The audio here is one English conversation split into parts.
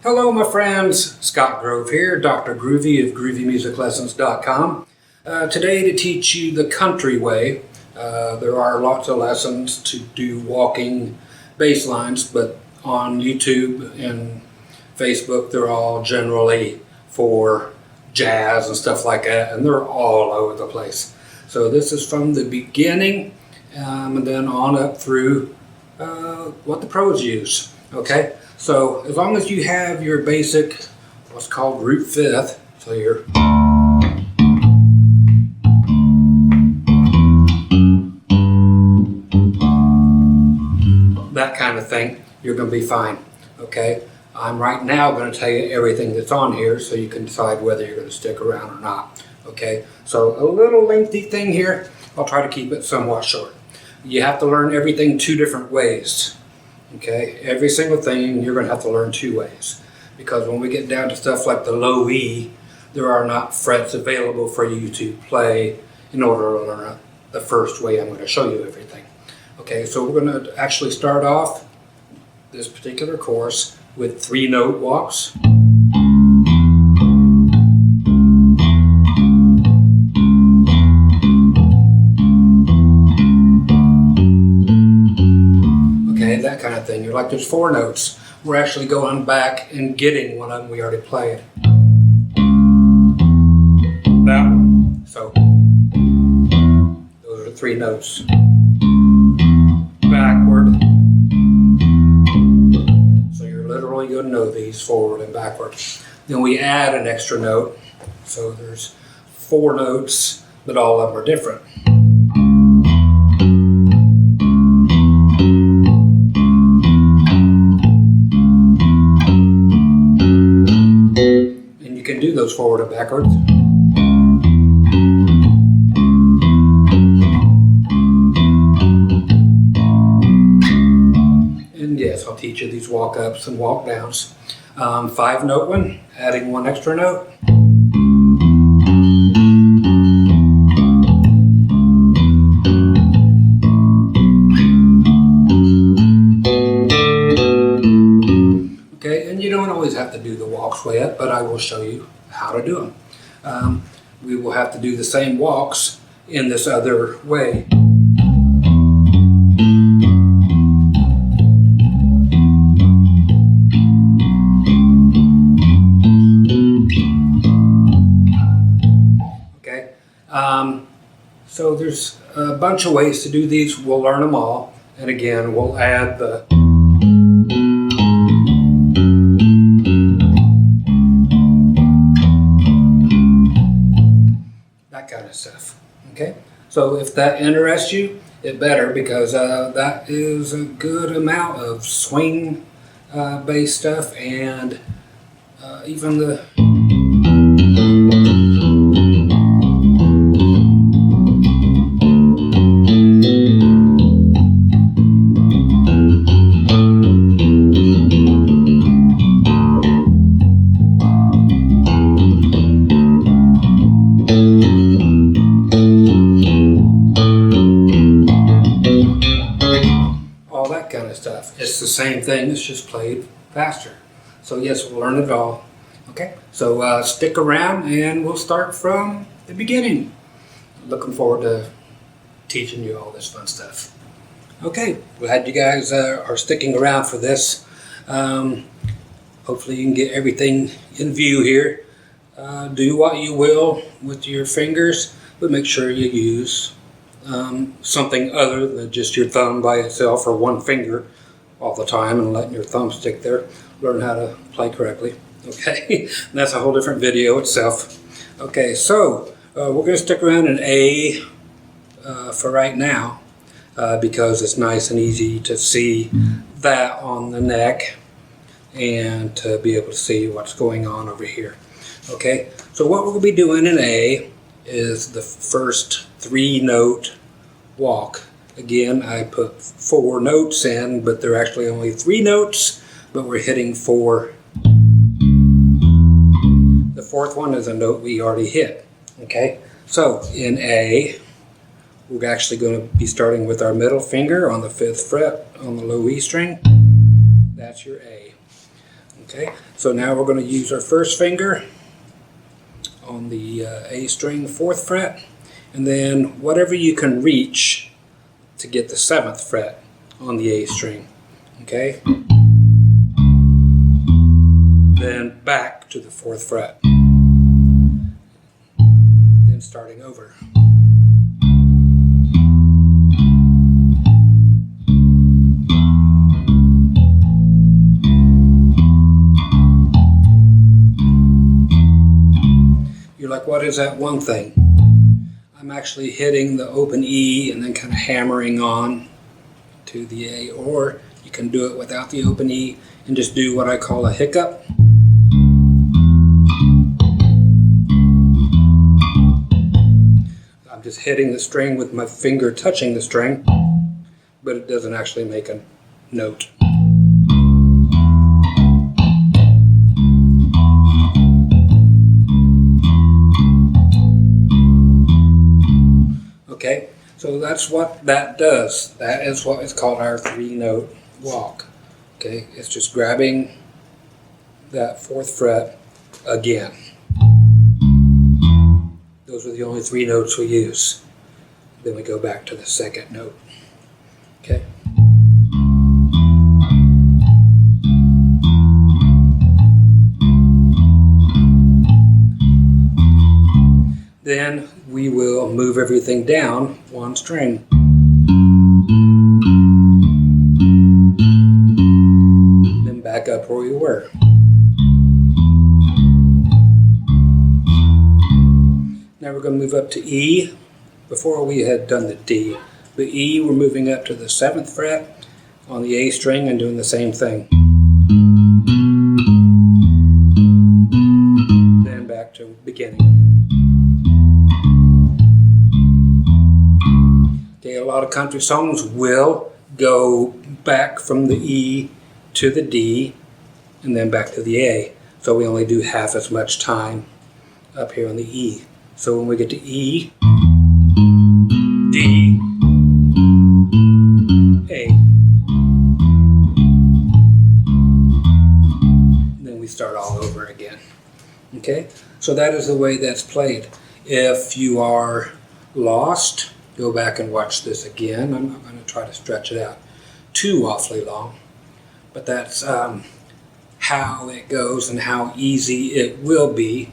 Hello my friends, Scott Grove here, Dr. Groovy of GroovyMusicLessons.com. Today to teach you the country way. There are lots of lessons to do walking bass lines, but on YouTube and Facebook they're all generally for jazz and stuff like that, and they're all over the place. So this is from the beginning and then on up through what the pros use. Okay, so as long as you have your basic, what's called root fifth, so you're that kind of thing, you're going to be fine. Okay, I'm right now going to tell you everything that's on here so you can decide whether you're going to stick around or not. Okay, so a little lengthy thing here. I'll try to keep it somewhat short. You have to learn everything two different ways. Okay, every single thing you're going to have to learn two ways, because when we get down to stuff like the low E, there are not frets available for you to play in order to learn it the first way I'm going to show you everything. Okay, so we're going to actually start off this particular course with 3-note walks. That kind of thing. You're like, there's 4 notes. We're actually going back and getting one of them we already played. That one. So those are 3 notes. Backward. So you're literally going to know these forward and backward. Then we add an extra note. So there's 4 notes, but all of them are different. Can do those forward and backwards. And yes, I'll teach you these walk ups and walk downs. 5-note one, adding 1 extra note. Okay, and you don't always have to do the walks way up, but I will show you how to do them. We will have to do the same walks in this other way. Okay, so there's a bunch of ways to do these. We'll learn them all, and again, we'll add the kind of stuff. Okay, so if that interests you, it better, because that is a good amount of swing based stuff, and even the kind of stuff. It's the same thing, it's just played faster. So yes, we'll learn it all. Okay, so stick around and we'll start from the beginning. Looking forward to teaching you all this fun stuff. Okay, glad you guys are sticking around for this. Hopefully you can get everything in view here. Do what you will with your fingers, but make sure you use something other than just your thumb by itself, or one finger all the time and letting your thumb stick there. Learn how to play correctly. Okay, that's a whole different video itself. Okay, so we're going to stick around in A for right now, because it's nice and easy to see that on the neck and to be able to see what's going on over here. Okay, so what we'll be doing in A is the first 3-note walk. Again, I put 4 notes in, but they're actually only 3 notes, but we're hitting 4. The 4th one is a note we already hit. Okay, so in A, we're actually going to be starting with our middle finger on the 5th fret on the low E string. That's your A. Okay, so now we're going to use our first finger on the A string 4th fret, and then whatever you can reach to get the 7th fret on the A string. Okay, then back to the 4th fret, then starting over. You're like, what is that one thing? I'm actually hitting the open E and then kind of hammering on to the A, or you can do it without the open E and just do what I call a hiccup. I'm just hitting the string with my finger touching the string, but it doesn't actually make a note. Okay, so that's what that does. That is what is called our 3-note walk. Okay, it's just grabbing that 4th fret again. Those are the only 3 notes we use. Then we go back to the 2nd note. Okay. Then we will move everything down 1 string. Then back up where we were. Now we're going to move up to E. Before we had done the D. But E, we're moving up to the 7th fret on the A string and doing the same thing. Then back to beginning. Okay, a lot of country songs will go back from the E to the D and then back to the A. So we only do half as much time up here on the E. So when we get to E, D, A, then we start all over again. Okay, so that is the way that's played. If you are lost, go back and watch this again. I'm not going to try to stretch it out too awfully long, but that's how it goes and how easy it will be.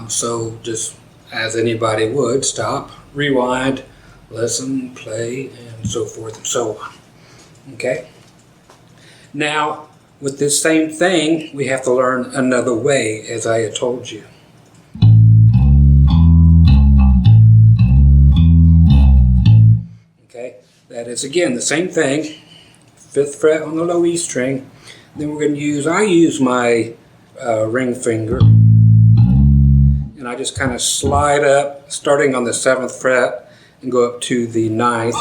So just as anybody would, stop, rewind, listen, play, and so forth and so on. Okay? Now, with this same thing, we have to learn another way, as I had told you. Okay? That is, again, the same thing. 5th fret on the low E string. Then we're going to use, I use my ring finger. And I just kind of slide up, starting on the 7th fret, and go up to the 9th.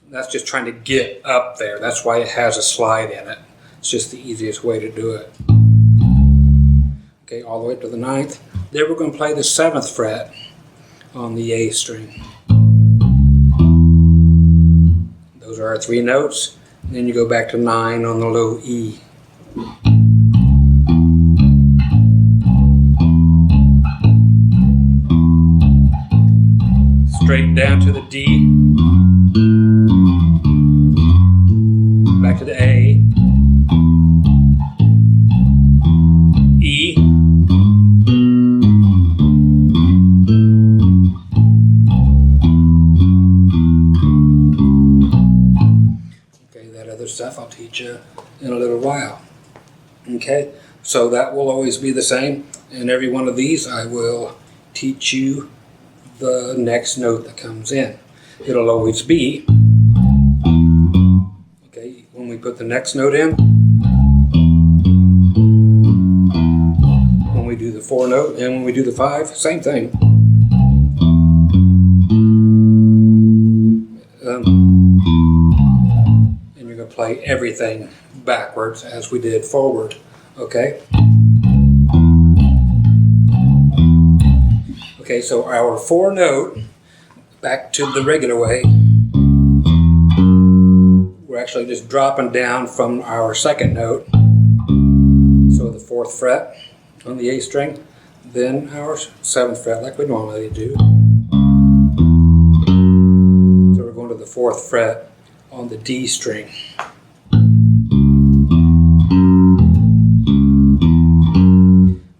That's just trying to get up there. That's why it has a slide in it. It's just the easiest way to do it. Okay, all the way up to the 9th. Then we're going to play the 7th fret on the A string. Those are our 3 notes. And then you go back to 9 on the low E. Straight down to the D, back to the A, E, okay, that other stuff I'll teach you in a little while. Okay, so that will always be the same, and every one of these I will teach you the next note that comes in. It'll always be, okay, when we put the next note in, when we do the 4 note, and when we do the 5, same thing. And you're going to play everything backwards as we did forward, okay? Okay, so our 4 note, back to the regular way, we're actually just dropping down from our 2nd note 4th fret on the A string, then our 7th fret like we normally do. So we're going to the 4th fret on the D string.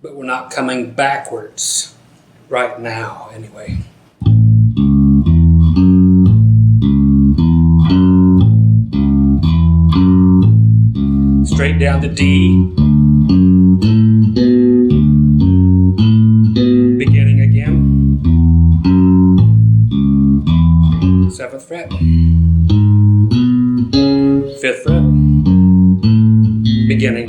But we're not coming backwards right now anyway. Straight down to D. Beginning again. 7th fret. 5th fret. Beginning.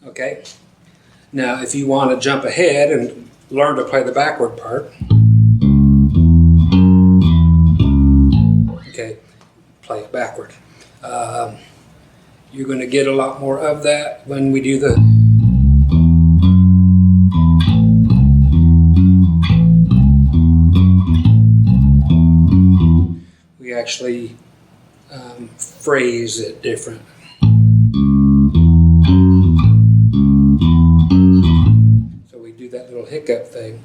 Okay. Now if you want to jump ahead and learn to play the backward part, okay, play it backward. You're going to get a lot more of that when we do the we actually phrase it different. So we do that little hiccup thing,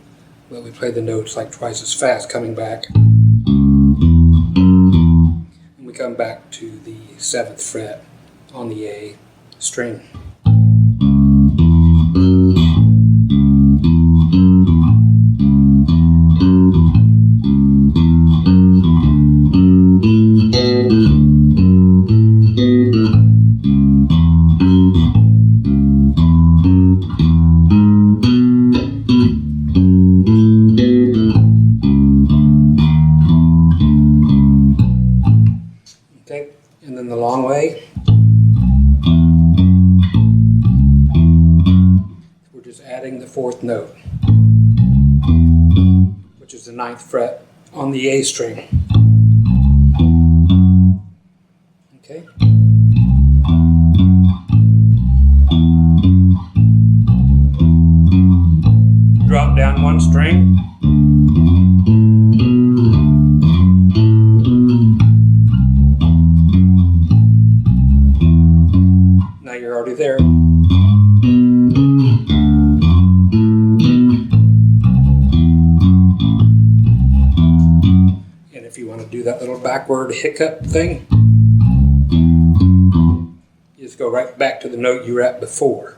but we play the notes like twice as fast coming back. And we come back to the 7th fret on the A string. Okay, and then the long way. We're just adding the 4th note, which is the 9th fret on the A string. Okay. Drop down 1 string. Now you're already there. And if you want to do that little backward hiccup thing, you just go right back to the note you were at before.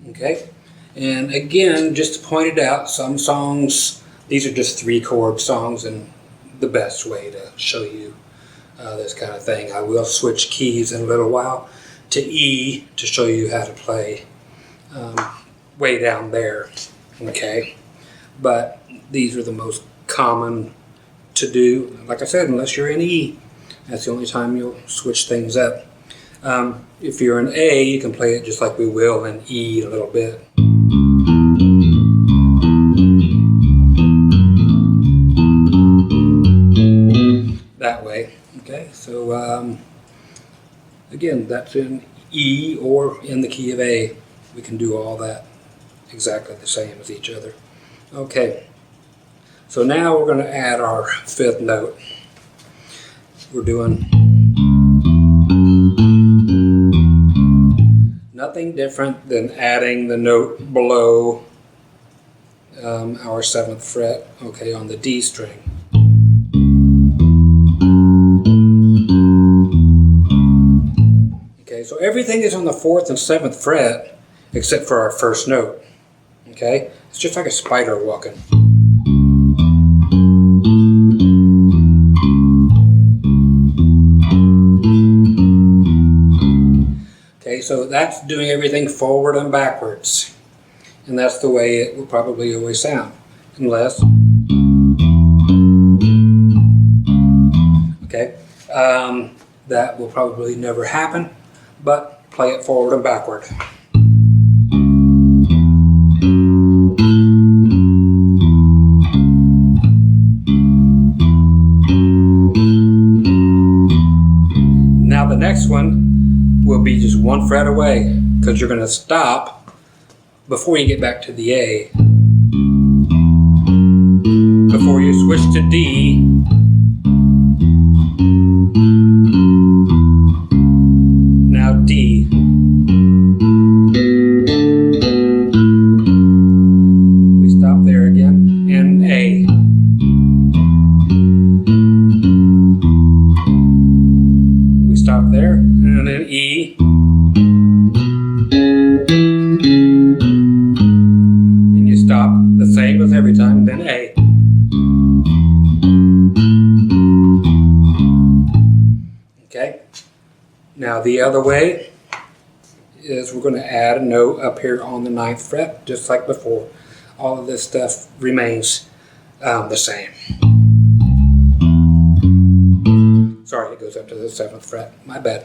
Okay, and again, just to point it out, some songs, these are just 3-chord songs, and the best way to show you this kind of thing. I will switch keys in a little while to E to show you how to play way down there, okay? But these are the most common to do, like I said, unless you're in E. That's the only time you'll switch things up. If you're in A, you can play it just like we will in E a little bit. That way, okay? So again, that's in E or in the key of A. We can do all that exactly the same as each other. Okay, so now we're going to add our 5th note. We're doing nothing different than adding the note below our 7th fret, okay, on the D string. Okay, so everything is on the 4th and 7th fret except for our first note. Okay, it's just like a spider walking. Okay, so that's doing everything forward and backwards. And that's the way it will probably always sound. Unless, okay, that will probably never happen, but play it forward and backward. will be just one fret away, because you're going to stop before you get back to the A. Before you switch to D, now D. We stop there again, and A. We stop there, and then E. And you stop the same as every time, then A. Okay, now the other way is we're going to add a note up here on the 9th fret, just like before. All of this stuff remains the same. Sorry, it goes up to the 7th fret. My bad.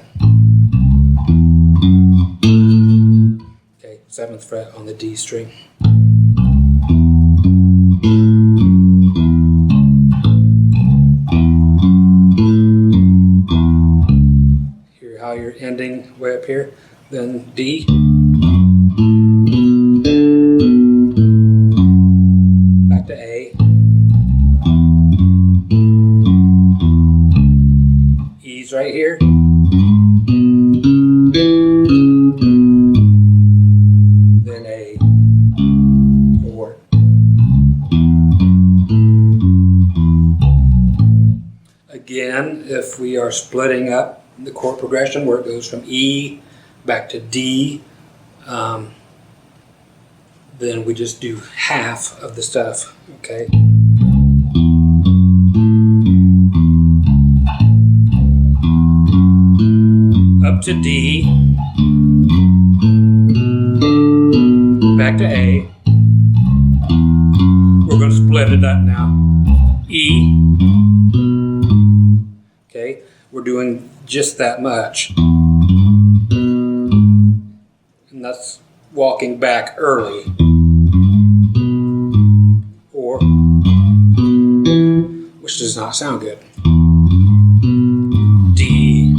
Okay, 7th fret on the D string. Hear how you're ending way up here. Then D. Back to A. E's right here. Then A. 4. Again, if we are splitting up the chord progression where it goes from E back to D, then we just do half of the stuff, okay? Up to D, back to A. We're going to split it up now. E, okay? We're doing just that much. And that's walking back early. Or, which does not sound good. D.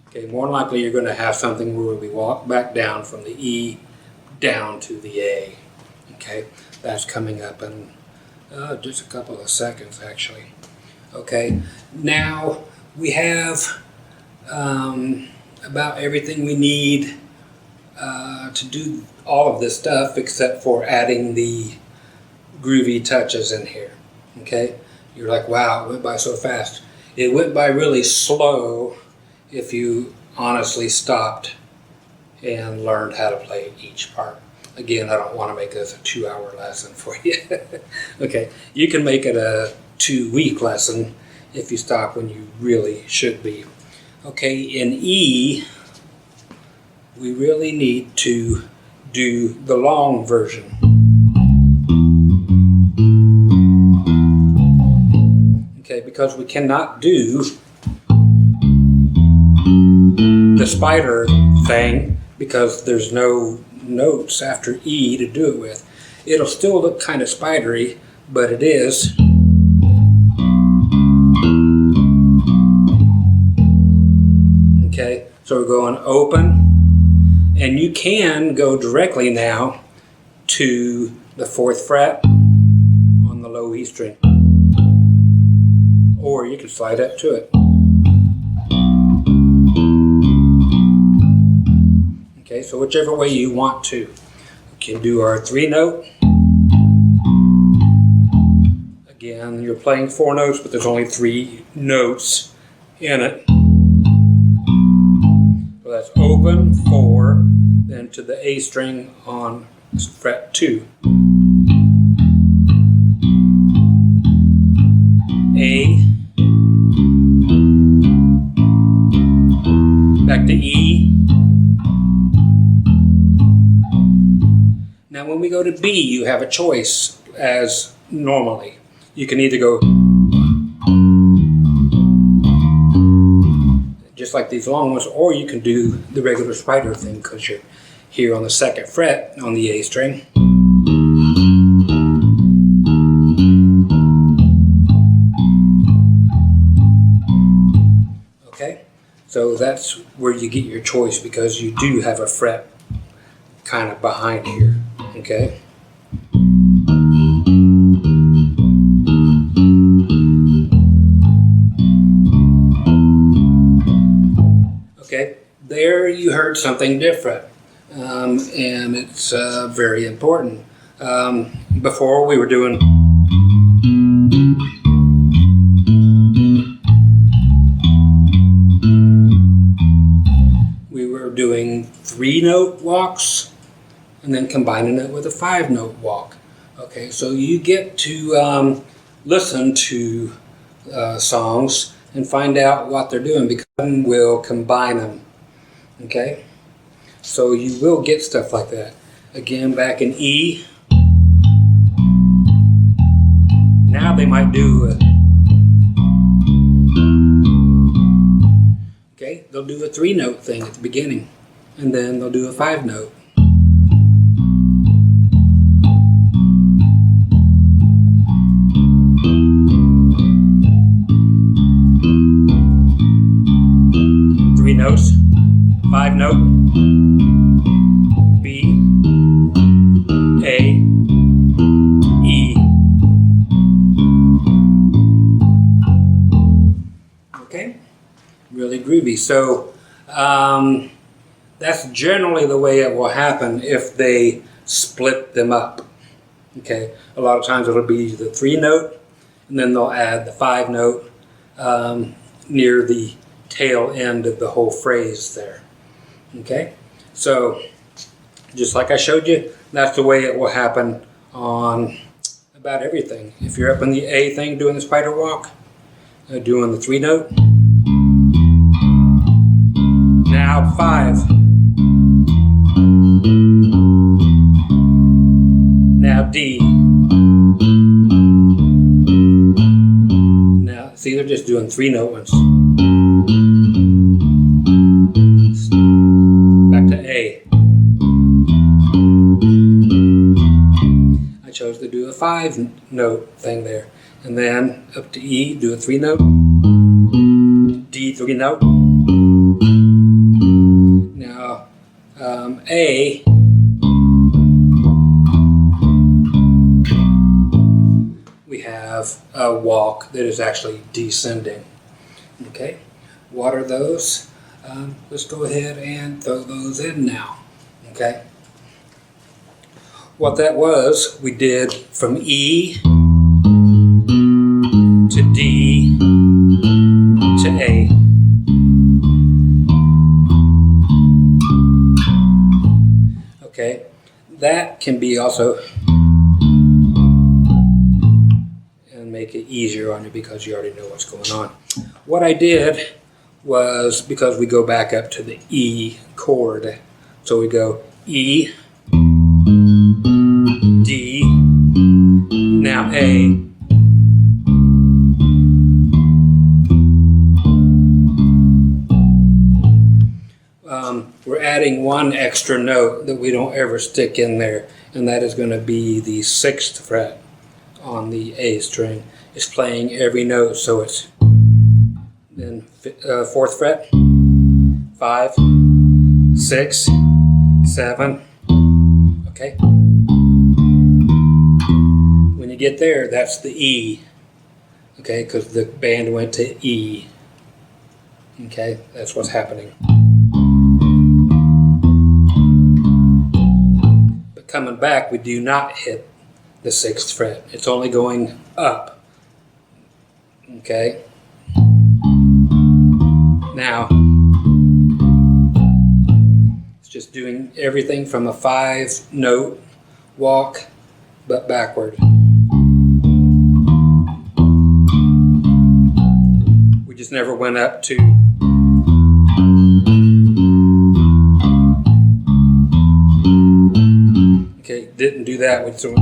Okay, more than likely you're going to have something where we walk back down from the E down to the A. Okay, that's coming up in just a couple of seconds actually. Okay, now we have about everything we need to do all of this stuff except for adding the groovy touches in here. Okay, you're like, wow, it went by so fast. It went by really slow if you honestly stopped and learned how to play each part. Again, I don't want to make this a 2-hour lesson for you. Okay, you can make it a 2-week lesson if you stop when you really should be. Okay, in E, we really need to do the long version. Okay, because we cannot do the spider thing because there's no notes after E to do it with. It'll still look kind of spidery, but it is. Okay, so we're going open, and you can go directly now to the 4th fret on the low E string, or you can slide up to it. Okay, so whichever way you want to. We can do our 3-note. Again, you're playing 4 notes, but there's only 3 notes in it. So that's open, 4, then to the A string on fret 2. A, back to E. Now when we go to B, you have a choice as normally. You can either go just like these long ones, or you can do the regular spider thing because you're here on the 2nd fret on the A string. So that's where you get your choice, because you do have a fret kind of behind here. Okay. Okay, there you heard something different, and it's very important. Before we were doing three-note walks and then combining it with a five-note walk. Okay, so you get to listen to songs and find out what they're doing, because we'll combine them. Okay, so you will get stuff like that. Again, back in E, now they might do a, okay, they'll do a three-note thing at the beginning, and then they'll do a five-note. Three notes, five note, B, A, E. Okay, really groovy. So that's generally the way it will happen if they split them up. Okay, a lot of times it'll be the three note, and then they'll add the five note near the tail end of the whole phrase there. Okay, so just like I showed you, that's the way it will happen on about everything. If you're up in the A thing doing the spider walk, doing the three note, now five, now D, now see, they're just doing three note ones. Back to A. I chose to do a five note thing there, and then up to E, do a three note, D three note. Now A, we have a walk that is actually descending. Okay, what are those? Let's go ahead and throw those in now. Okay, what that was, we did from E to D to A. Okay, that can be also, and make it easier on you because you already know what's going on. What I did was, because we go back up to the E chord, so we go E, D, now A, we're adding one extra note that we don't ever stick in there, and that is going to be the sixth fret on the A string. It's playing every note, so it's then fourth fret, 5, 6, 7. Okay. When you get there, that's the E. Okay, because the band went to E. Okay, that's what's happening. But coming back, we do not hit the sixth fret. It's only going up. Okay. Now, it's just doing everything from a five note walk, but backward. We just never went up to. Okay, didn't do that with some.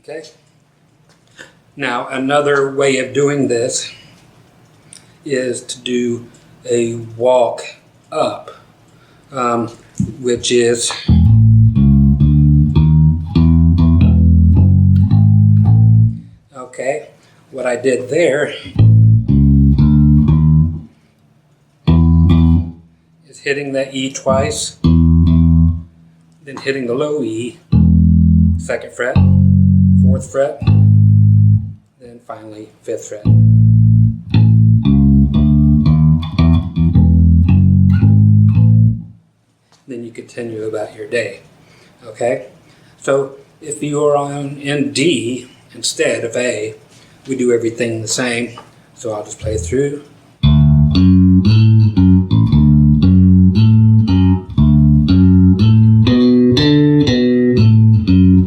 Okay. Now, another way of doing this is to do a walk up, which is okay. what I did there is hitting that E twice, then hitting the low E, 2nd fret, 4th fret, then finally 5th fret. Then you continue about your day. Okay? So if you are in D instead of A, we do everything the same. So I'll just play through.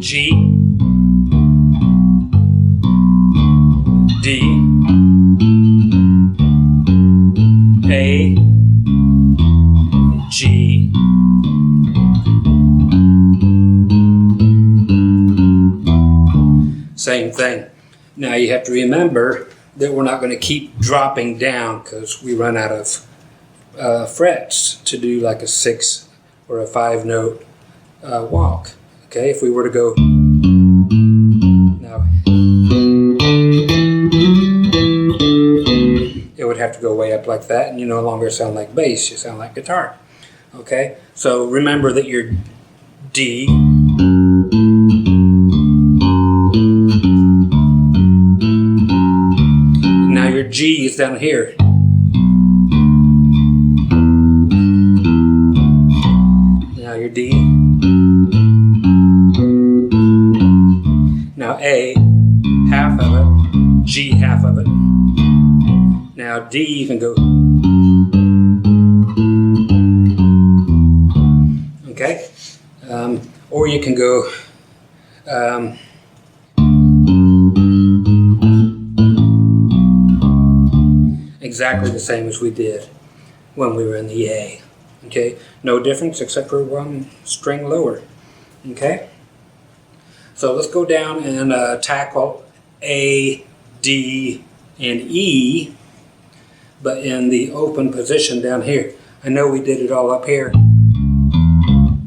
G, D, A, G, same thing. Now you have to remember that we're not going to keep dropping down because we run out of frets to do like a 6 or a 5 note walk. Okay, if we were to go now, it would have to go way up like that, and you no longer sound like bass, you sound like guitar. Okay, so remember that your D, now your G is down here. Now your D. Now A, half of it, G, half of it. Now D, you can go. Okay? Or you can go exactly the same as we did when we were in the A. Okay? No difference except for one string lower. Okay? So let's go down and tackle A, D, and E, but in the open position down here. I know we did it all up here,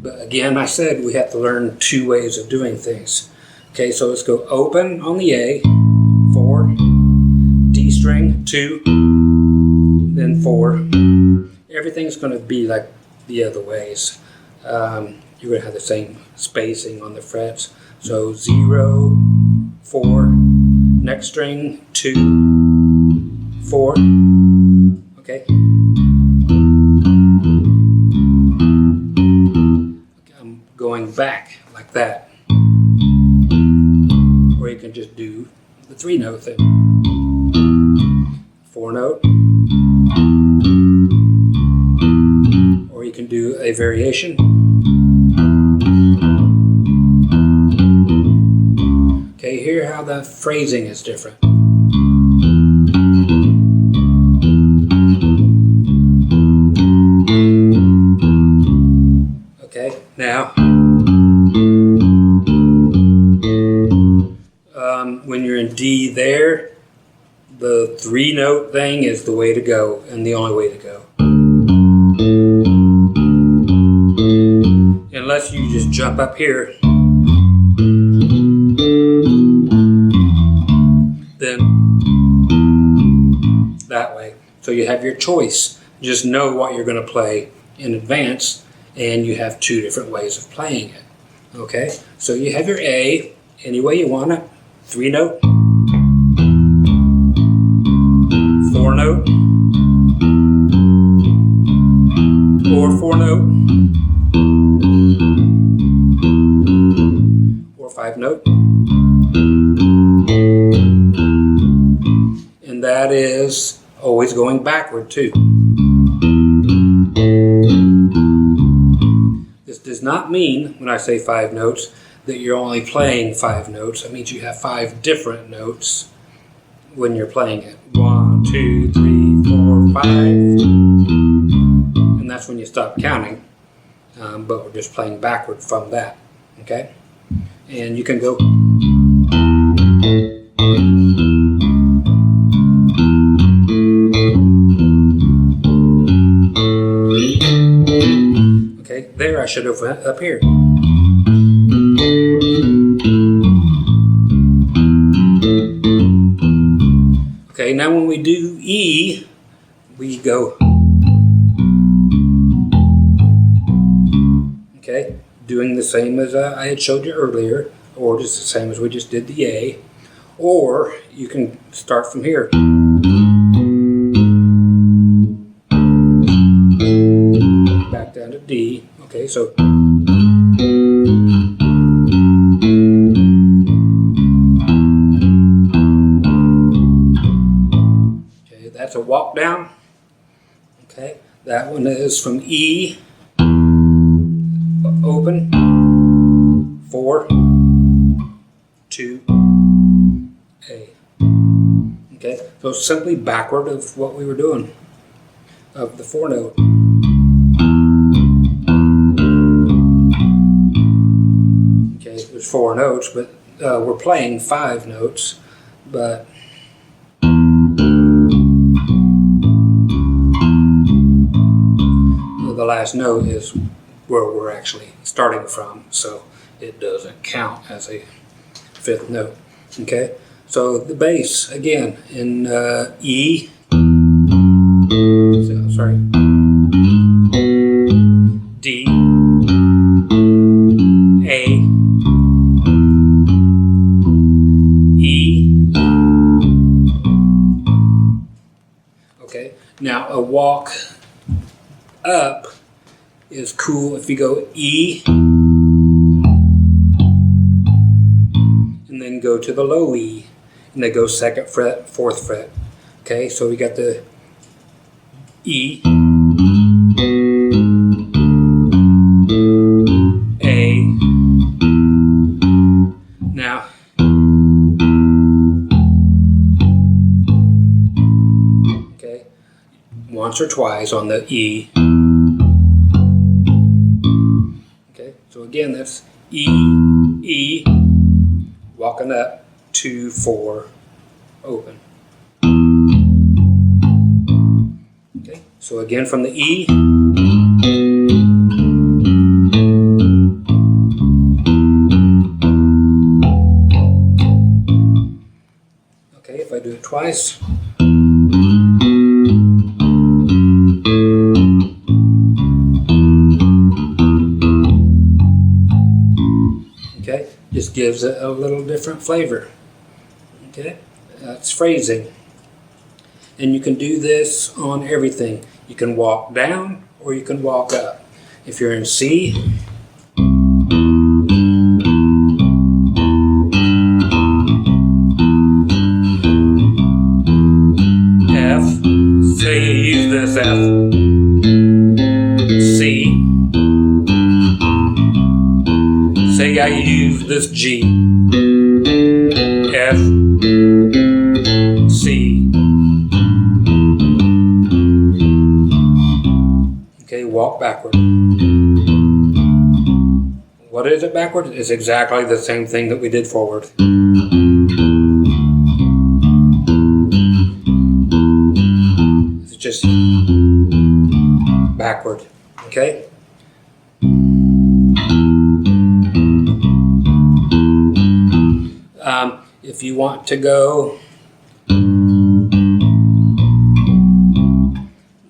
but again, I said we have to learn 2 ways of doing things. Okay, so let's go open on the A, 4, D string, 2, then 4. Everything's going to be like the other ways. You're going to have the same spacing on the frets. So 0, 4, next string, 2, 4, okay. I'm going back like that. Or you can just do the 3 note thing. 4 note. Or you can do a variation. Okay, hear how the phrasing is different. Okay, now when you're in D there, the 3 note thing is the way to go and the only way to go. Unless you just jump up here, then that way. So you have your choice. Just know what you're going to play in advance, and you have 2 different ways of playing it. Okay, so you have your A any way you want it. 3 note, 4 note, or 4 note, or 5 note. And that is always going backward too. This does not mean, when I say 5 notes, that you're only playing 5 notes. It means you have 5 different notes when you're playing it. 1, 2, 3, 4, 5. And that's when you stop counting. But we're just playing backward from that. Okay? And you can go. Okay, there I should have went up here. now when we do E, we go. Okay, doing the same as I had showed you earlier, or just the same as we just did the A. Or you can start from here. Back down to D. Okay, so. Okay, that's a walk down. Okay, that one is from E, open, 4, 2, A. Okay, so simply backward of what we were doing, of the 4 note. Okay, there's 4 notes, but we're playing 5 notes, but the last note is where we're actually starting from, so it doesn't count as a 5th note. Okay, so the bass again in E, sorry, D, A, E. Okay, now a walk up is cool if you go E and then go to the low E and then go 2nd fret, 4th fret. Okay, so we got the E, A. Now okay, once or twice on the E. So again, that's E, E, walking up, 2, 4, open. Okay, so again from the E. Okay, if I do it twice. Okay, just gives it a little different flavor. Okay, that's phrasing. And you can do this on everything. You can walk down or you can walk up. If you're in C, F, say you use this F, C, say I use this G, F, C. Okay, walk backward. What is it backward? It's exactly the same thing that we did forward. It's just backward, okay? If you want to go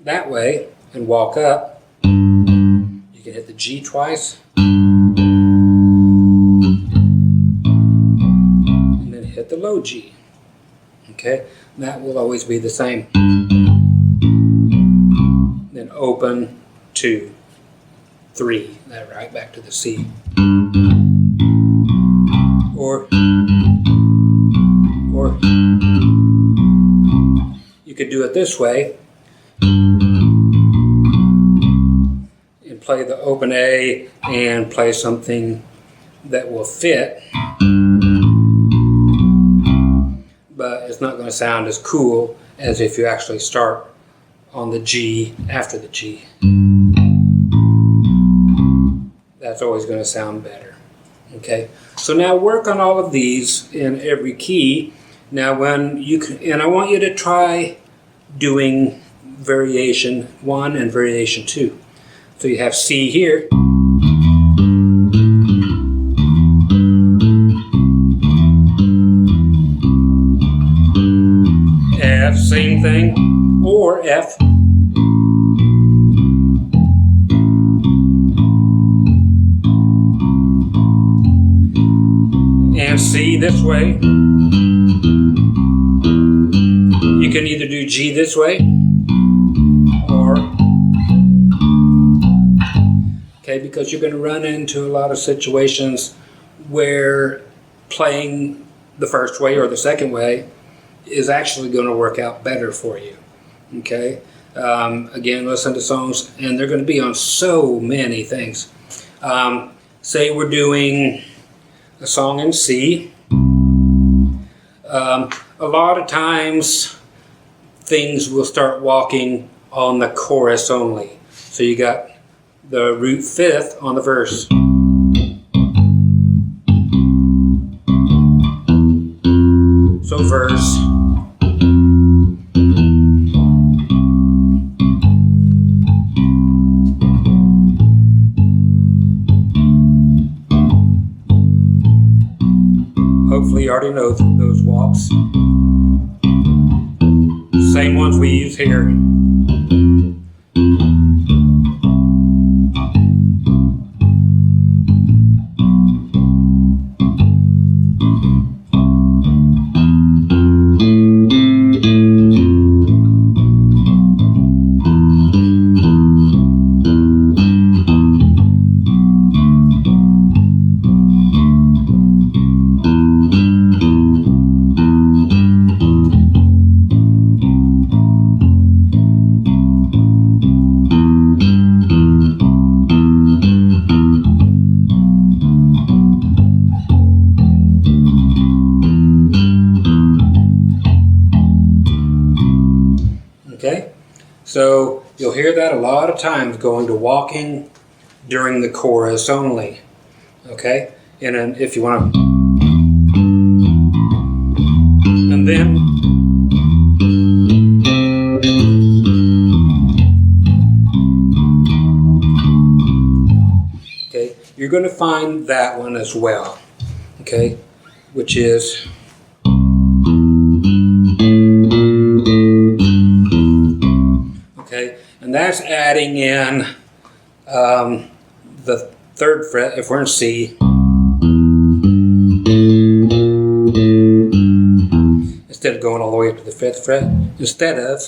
that way and walk up, you can hit the G twice and then hit the low G. Okay, that will always be the same. Then open, 2, 3, that right back to the C. Or you could do it this way and play the open A and play something that will fit, but it's not going to sound as cool as if you actually start on the G after the G. That's always going to sound better. Okay, so now work on all of these in every key. Now when you can, and I want you to try doing variation 1 and variation 2. So you have C here. F, same thing, or F. And C this way. You can either do G this way, or, okay, because you're going to run into a lot of situations where playing the first way or the second way is actually going to work out better for you. Okay, again, listen to songs, and they're going to be on so many things. Say we're doing a song in C. A lot of times things will start walking on the chorus only. So you got the root fifth on the verse. So verse. Hopefully you already know those walks. Same ones we use here. Okay, so you'll hear that a lot of times going to walking during the chorus only. Okay, and then if you want to, and then okay, you're going to find that one as well. Okay, which is. Okay, and that's adding in the third fret if we're in C. Instead of going all the way up to the fifth fret, instead of,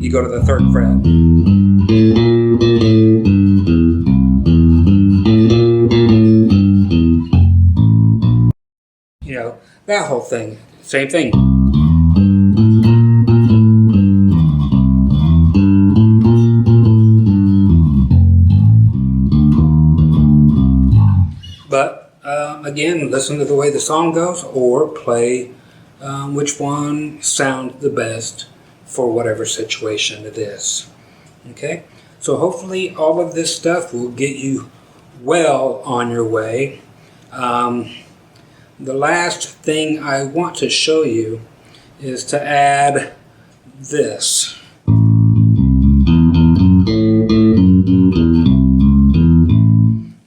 you go to the third fret. You know, that whole thing, same thing. But again, listen to the way the song goes, or play which one sounds the best for whatever situation it is. Okay, so hopefully all of this stuff will get you well on your way. The last thing I want to show you is to add this.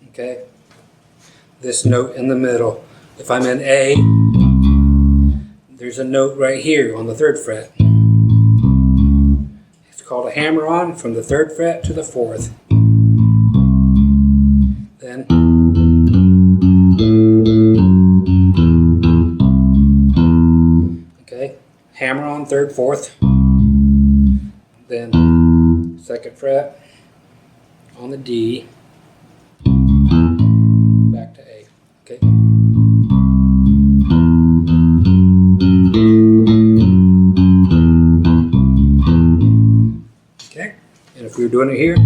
Okay, this note in the middle. If I'm in A, there's a note right here on the third fret. It's called a hammer-on from the third fret to the fourth. Then okay, hammer on third, fourth. Then second fret on the D. Back to A. Okay. Okay. And if we were doing it here.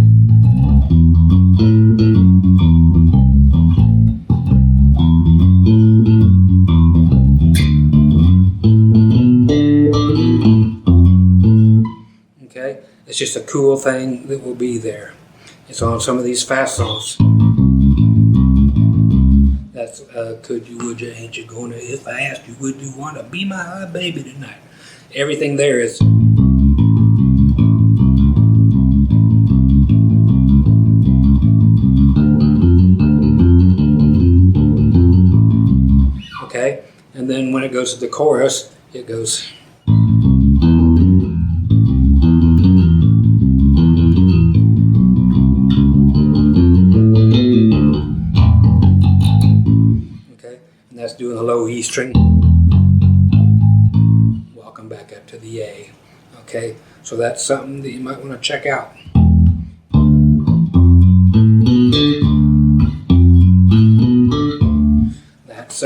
Okay. It's just a cool thing that will be there. It's on some of these fast songs. That's could you, would you, ain't you gonna, if I asked you, would you wanna be my baby tonight? Everything there is. Okay, and then when it goes to the chorus, it goes. Okay, and that's doing a low E string. Welcome back up to the A. Okay, so that's something that you might want to check out. That's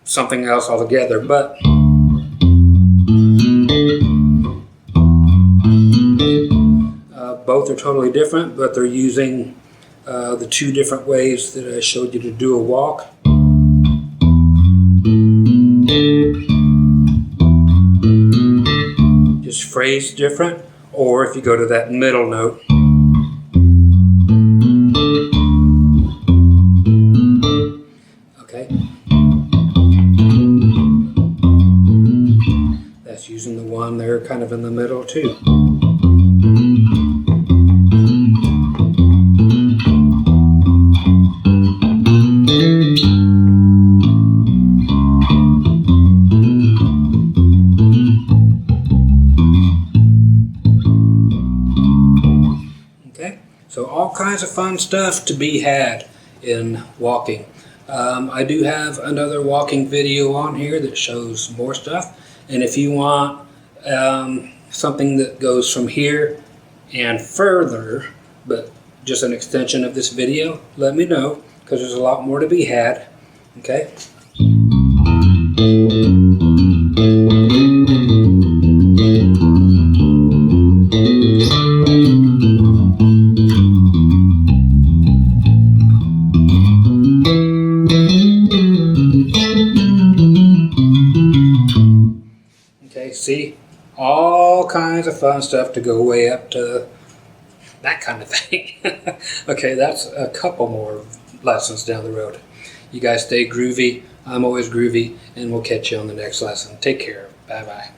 something else altogether, but both are totally different, but they're using the two different ways that I showed you to do a walk. Just phrased different, or if you go to that middle note, okay, that's using the one there kind of in the middle too. So all kinds of fun stuff to be had in walking. I do have another walking video on here that shows more stuff. And if you want something that goes from here and further, but just an extension of this video, let me know, because there's a lot more to be had. Okay? See, all kinds of fun stuff to go way up to that kind of thing. Okay, that's a couple more lessons down the road. You guys stay groovy. I'm always groovy, and we'll catch you on the next lesson. Take care. Bye-bye.